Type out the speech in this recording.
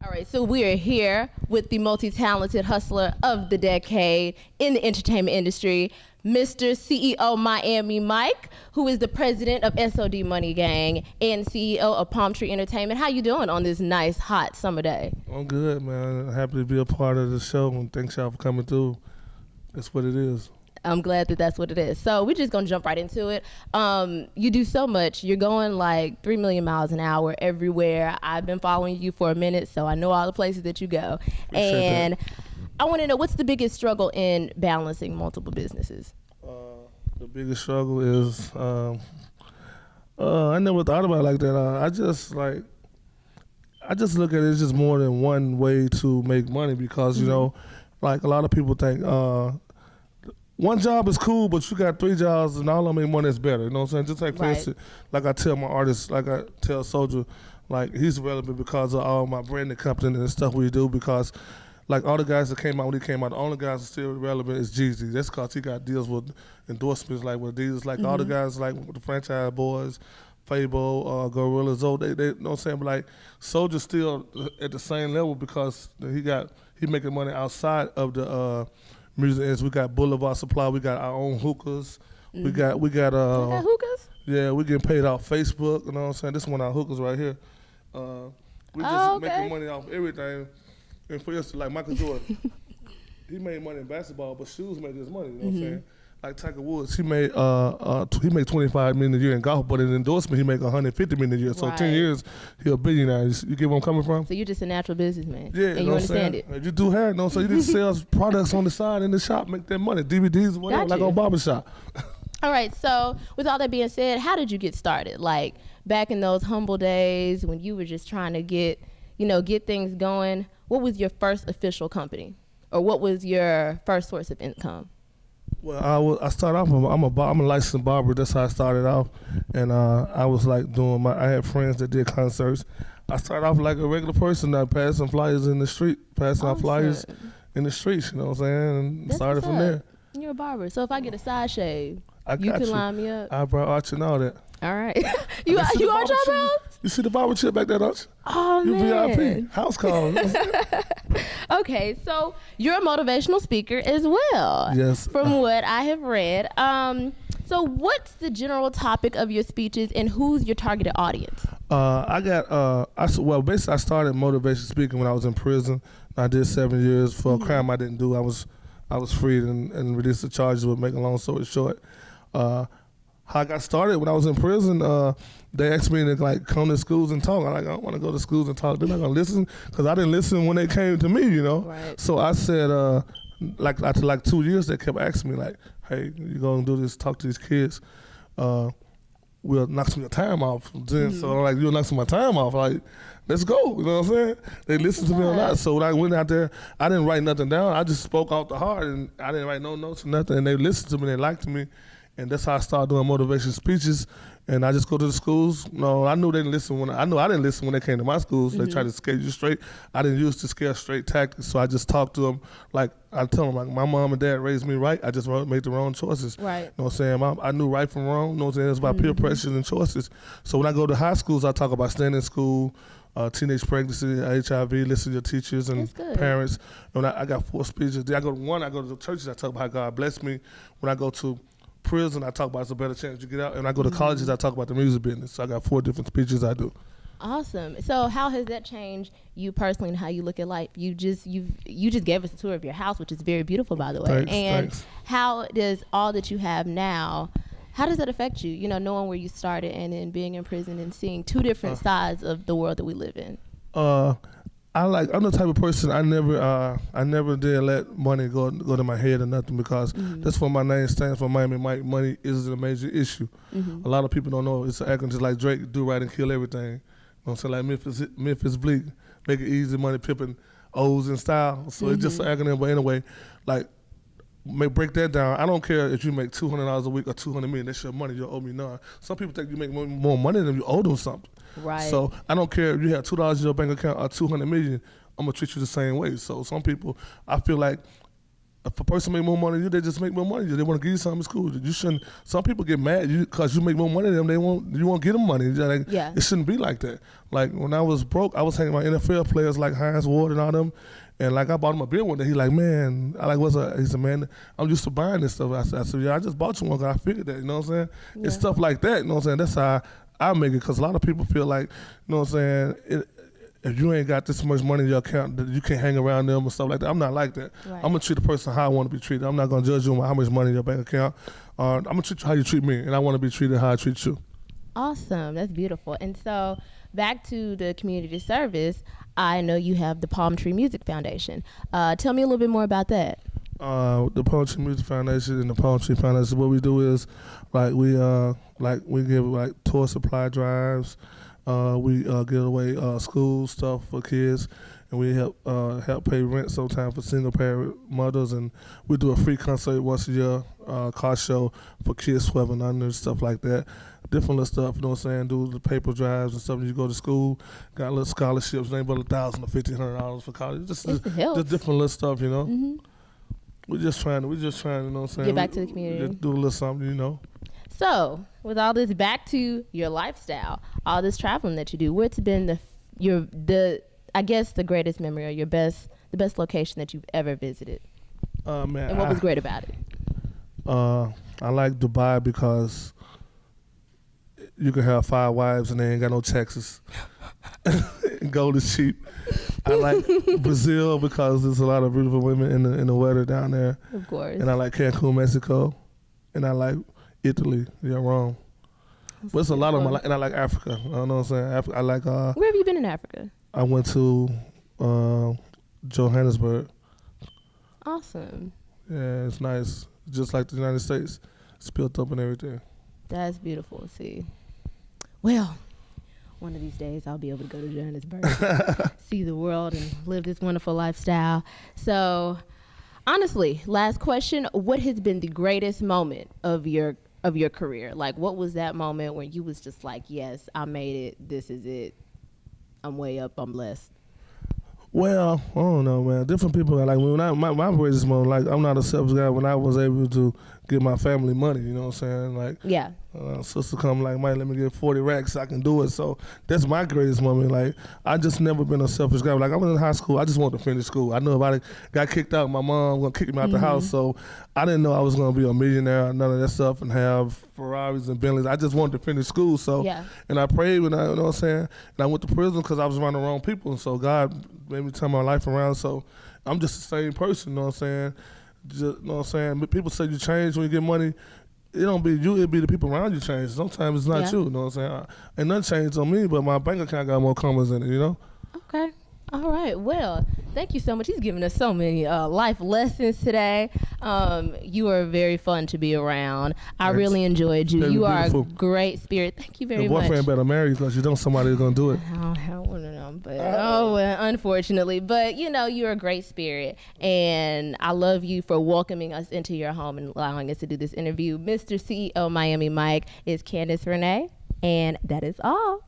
All right, so we are here with the multi-talented hustler of the decade in the entertainment industry, Mr. CEO Miami Mike, who is the president of SOD Money Gang and CEO of Palm Tree Entertainment. How you doing on this nice, hot summer day? I'm good, man. Happy to be a part of the show, and thanks y'all for coming through. That's what it is. I'm glad that that's what it is. So we're just gonna jump right into it. You do so much. You're going like 3 million miles an hour everywhere. I've been following you for a minute, so I know all the places that you go. And I want to know, what's the biggest struggle in balancing multiple businesses? The biggest struggle is I never thought about it like that. I just look at it as just more than one way to make money because you know, like a lot of people think. One job is cool, but you got 3 jobs and all of them make money is better. You know what I'm saying? Just like, for instance, like I tell my artists, like I tell Soldier, like he's relevant because of all my branding company and the stuff we do because like all the guys that came out when he came out, the only guys that still relevant is Jeezy. That's because he got deals with endorsements like with Adidas, like all the guys like with the Franchise Boys, Fable, Gorilla Zoe, they you know what I'm saying? But like Soldier's still at the same level because he making money outside of the music is. We got Boulevard Supply. We got our own hookahs. We got hookahs? Yeah, we getting paid off Facebook. You know what I'm saying? This one our hookahs right here. We just making money off everything. And for instance, like Michael Jordan, he made money in basketball, but shoes made his money. You know what I'm saying? Like Tiger Woods, he made 25 million a year in golf, but in endorsement he make 150 million a year. So 10 years, he a billionaire. You get where I'm coming from? So you're just a natural businessman. Yeah, and you understand it. You do hair, so you just sell products on the side in the shop, make that money, DVDs, whatever, like on barbershop. All right. So with all that being said, how did you get started? Like back in those humble days when you were just trying to get things going. What was your first official company, or what was your first source of income? Well, I started off. I'm a licensed barber. That's how I started off, and I was like I had friends that did concerts. I started off like a regular person, passing flyers in the street, passing out flyers in the streets. You know what I'm saying? And started from there. You're a barber, so if I get a side shave, you can line me up. Eyebrow arch and all that. All right. you arch your eyebrows? You see the barber chair back there, don't you? Oh, you man. VIP. House call. Okay, so you're a motivational speaker as well. Yes. From what I have read. So what's the general topic of your speeches and who's your targeted audience? Basically I started motivation speaking when I was in prison. I did 7 years for a crime I didn't do. I was freed and released the charges, but make a long story short. How I got started when I was in prison, they asked me to like come to schools and talk. I'm like, I don't want to go to schools and talk. They're not gonna listen because I didn't listen when they came to me, you know. Right. So I said, after like 2 years, they kept asking me like, hey, you gonna do this? Talk to these kids. We'll knock some of your time off. So I'm like, you'll knock some of my time off. Like, let's go. You know what I'm saying? They listened to me a lot. So when I went out there, I didn't write nothing down. I just spoke off the heart, and I didn't write no notes or nothing. And they listened to me. They liked me. And that's how I started doing motivation speeches. And I just go to the schools. No, I knew they didn't listen I didn't listen when they came to my schools. They tried to scare you straight. I didn't use the scare straight tactics. So I just talked to them like I tell them like my mom and dad raised me right. I just made the wrong choices. Right. You know what I'm saying? I knew right from wrong. You know what I'm saying? It's about peer pressures and choices. So when I go to high schools, I talk about staying in school, teenage pregnancy, HIV, listen to your teachers and parents. And I got 4 speeches. I go to the churches, I talk about how God blessed me. When I go to prison, I talk about it's a better chance you get out. And I go to colleges, I talk about the music business. So I got 4 different speeches I do. Awesome. So how has that changed you personally and how you look at life? You just gave us a tour of your house, which is very beautiful, by the way. Thanks. How does all that you have now, how does that affect you? You know, knowing where you started and then being in prison and seeing 2 different sides of the world that we live in. I'm the type of person I never did let money go to my head or nothing because that's what my name stands for. Miami Mike. Money isn't a major issue. A lot of people don't know it's an acronym just like Drake, do right and kill everything. You know what I'm saying? Like Memphis Bleak, make it easy, money, pimping, O's in style. So it's just an acronym. But anyway, like break that down. I don't care if you make $200 a week or $200 million. That's your money. You owe me none. Some people think you make more money than you owe them something. Right. So I don't care if you have $2 in your bank account or $200 million. I'm gonna treat you the same way. So some people, I feel like if a person make more money than you, they just make more money than you. They want to give you something, it's cool. You shouldn't. Some people get mad because you make more money than them. You won't get them money. Like, Yeah. It shouldn't be like that. Like when I was broke, I was hanging with NFL players like Hines Ward and all them. And like I bought him a beer one day. He like, man, I like he said, man, I'm used to buying this stuff. I said, yeah, I just bought you one because I figured that. You know what I'm saying? Yeah. It's stuff like that. You know what I'm saying? That's how I make it, because a lot of people feel like, you know what I'm saying, if you ain't got this much money in your account, that you can't hang around them and stuff like that. I'm not like that. Right. I'm gonna treat a person how I want to be treated. I'm not gonna judge you on how much money in your bank account. I'm gonna treat you how you treat me, and I want to be treated how I treat you. Awesome. That's beautiful. And so back to the community service, I know you have the Palm Tree Music Foundation. Tell me a little bit more about that. The Palm Tree Music Foundation and the Palm Tree Foundation, what we do is we give like tour supply drives. We give away school stuff for kids, and we help pay rent sometimes for single parent mothers, and we do a free concert once a year, car show for kids 12 and under, stuff like that. Different little stuff, you know what I'm saying? Do the paper drives and stuff when you go to school. Got little scholarships, ain't but $1,000 or $1,500 for college. Just different little stuff, you know. Mm-hmm. We're just trying, you know what I'm saying? Get back to the community. Just do a little something, you know. So, with all this, back to your lifestyle, all this traveling that you do, what's been the greatest memory or the best location that you've ever visited? Man, and what was great about it? I like Dubai because you can have 5 wives and they ain't got no taxes. Gold is cheap. I like Brazil because there's a lot of beautiful women in the weather down there. Of course. And I like Cancun, Mexico. And I like Italy. You're wrong. But it's a lot of them. And I like Africa. I know what I'm saying. I like. Where have you been in Africa? I went to Johannesburg. Awesome. Yeah, it's nice. Just like the United States. It's built up and everything. That's beautiful to see. Well, one of these days I'll be able to go to Johannesburg, see the world, and live this wonderful lifestyle. So, honestly, last question: what has been the greatest moment of your career? Like, what was that moment when you was just like, yes, I made it. This is it. I'm way up. I'm blessed. Well, I don't know, man. Different people are like, when my greatest moment, like, I'm not a selfish guy. When I was able to give my family money, you know what I'm saying? Like, yeah. Sister come like, Mike, let me get 40 racks so I can do it. So that's my greatest moment. Like, I just never been a selfish guy. Like, I was in high school. I just wanted to finish school. I knew if I got kicked out, my mom was going to kick me out the house. So I didn't know I was going to be a millionaire, none of that stuff, and have Ferraris and Bentleys. I just wanted to finish school. So, and I prayed when you know what I'm saying? And I went to prison because I was around the wrong people. And so God made me turn my life around. So I'm just the same person, you know what I'm saying? Just, you know what I'm saying? But people say you change when you get money. It don't be you, it be the people around you change. Sometimes it's not you know what I'm saying? Ain't nothing changed on me, but my bank account got more commas in it, you know? Okay. All right. Well, thank you so much. He's given us so many life lessons today. You are very fun to be around. I really enjoyed you. You are a great spirit. Thank you very much. Your boyfriend better marry you because you know somebody's going to do it. I don't know, but well, unfortunately. But, you know, you're a great spirit. And I love you for welcoming us into your home and allowing us to do this interview. Mr. CEO Miami Mike is Candace Renee. And that is all.